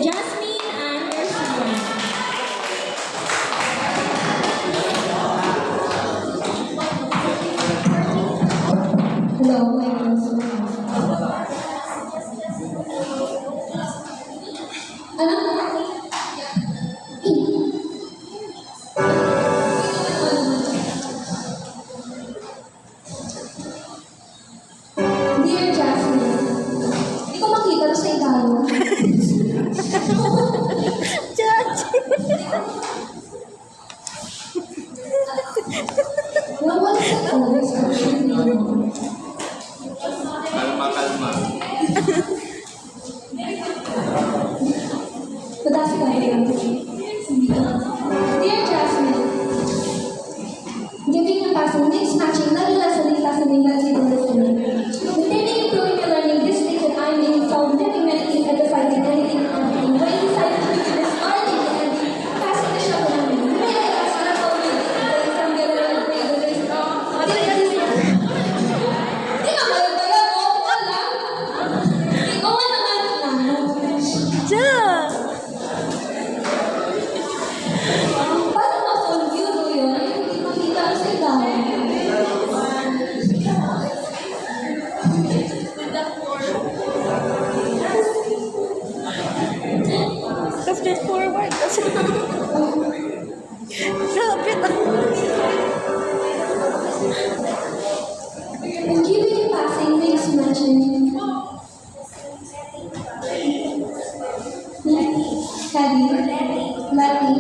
Jasmine and Garcia. Hello, my name is Dear Jasmine, hindi ko makita to sa Igalo. Wala sa always Kalma, kalma. Madalas ka rin. Dear Jasmine, giving a passing mix matching nalala sa data sa mga listening. Maintaining improving your learning this week that I'm in found living medicine at the fighting anything when I decided to do this learning and passing the shop namin. May alas na po isang gano'n na pwede this. Di ka malagaya mo, wala. Ikaw nga naman na. Paano ma-confuse yun? Hindi makita sa ilaw. Straightforward kasi. Grabe na. And giving a passing makes mention. Caddy. Letty.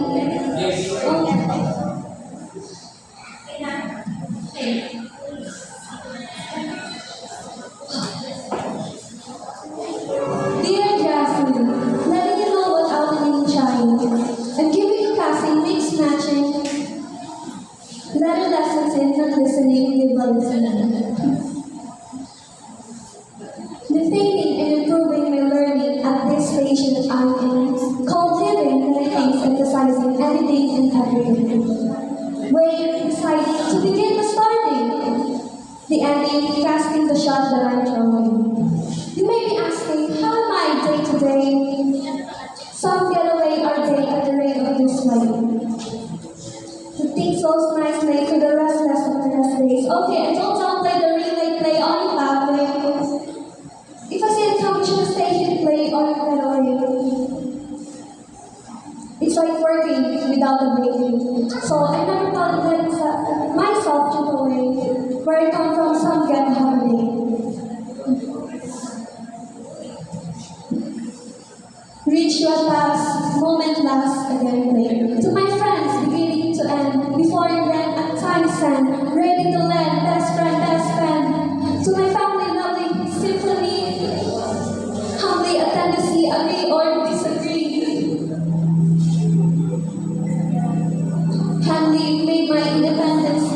Dear Jasmine, letting you know what I'll be trying. And giving a passing makes matching. Letter lessons in not listening, give a listening. Maintaining and improving my learning at this station I'm in, called living many things emphasizing anything and everything. Waiting, deciding to begin the starting. The ending, casting the shot that I'm throwing. You may be asking, how am I day to day? Some get away our day at the rate of this way. The things goes nicely to the restless of the rest days. Okay, and don't downplay the relay play on the pathway. If I say it, how should I stay here play on the away? It's like working without a break. So I never thought that myself took away. Where I come from, some get a holiday. Reach your past, moment last again play. To my friends, beginning to end, before you ran at time sand, ready to land, best friend. To my family, lovely symphony, humbly a tendency, agree or disagree. Handly made my independence.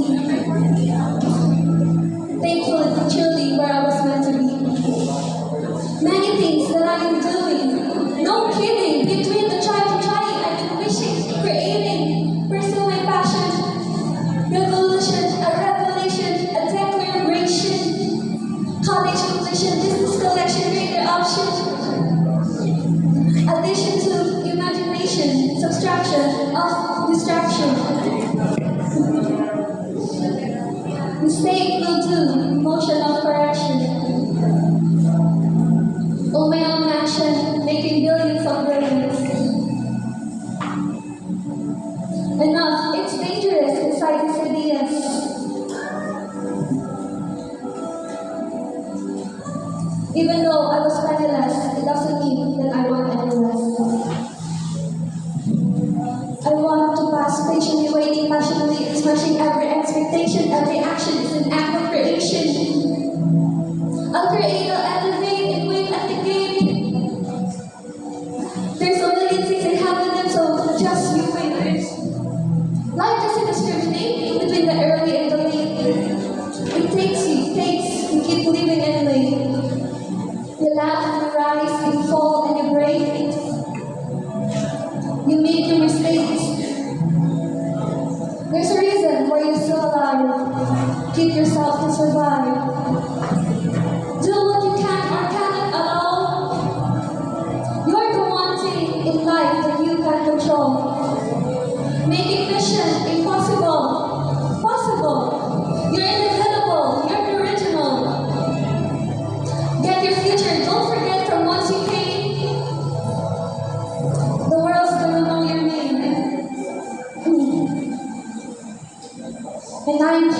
Thankful, truly, where I was meant to be. Many things that I am doing, no kidding, between the trying, I've been wishing, creating, pursue my passion, revolution, a revelation, a declaration, college completion, business collection, greater option, addition to imagination, subtraction of distraction. Mistake will do, motion of correction. On my own action, making billions of billions. Enough, it's dangerous inside these ideas. Even though I was penniless, it doesn't mean that I want any less. I want to pass patiently waiting, passionately, and smashing every expectation, every action is an act of creation. I'll create, I'll elevate, and wait at the gate. There's a million things I have in them, so just you wait. Life doesn't discriminate between the early and the late. It takes, you keep living anyway. You laugh, you rise, you fall, and you break. You make your mistakes. There's a reason why you're still alive. Keep yourself to survive. Do what you can or cannot at all. You're the one thing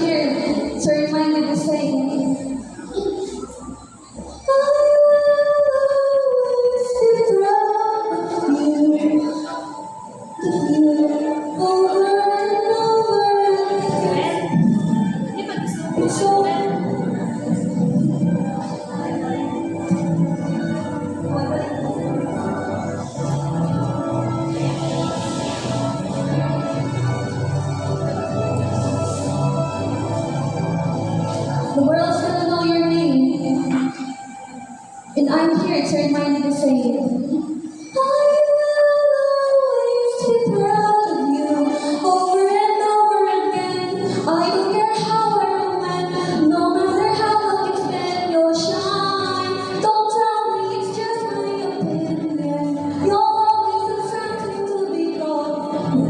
here to remind you the same. I will always be proud of you, over and over again. So the world's gonna know your name, and I'm here to remind you the same. I will always be proud of you, over and over again. I don't care how or when, no matter how long it's been, you'll shine. Don't tell me it's just my opinion. You're always have something to be called.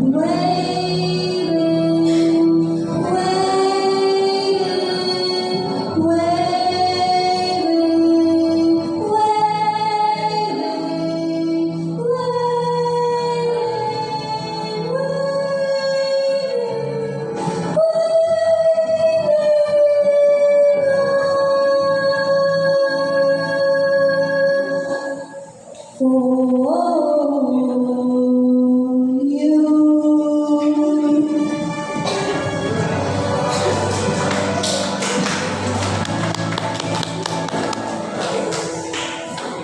For you.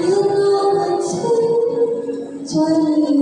You know it's been 20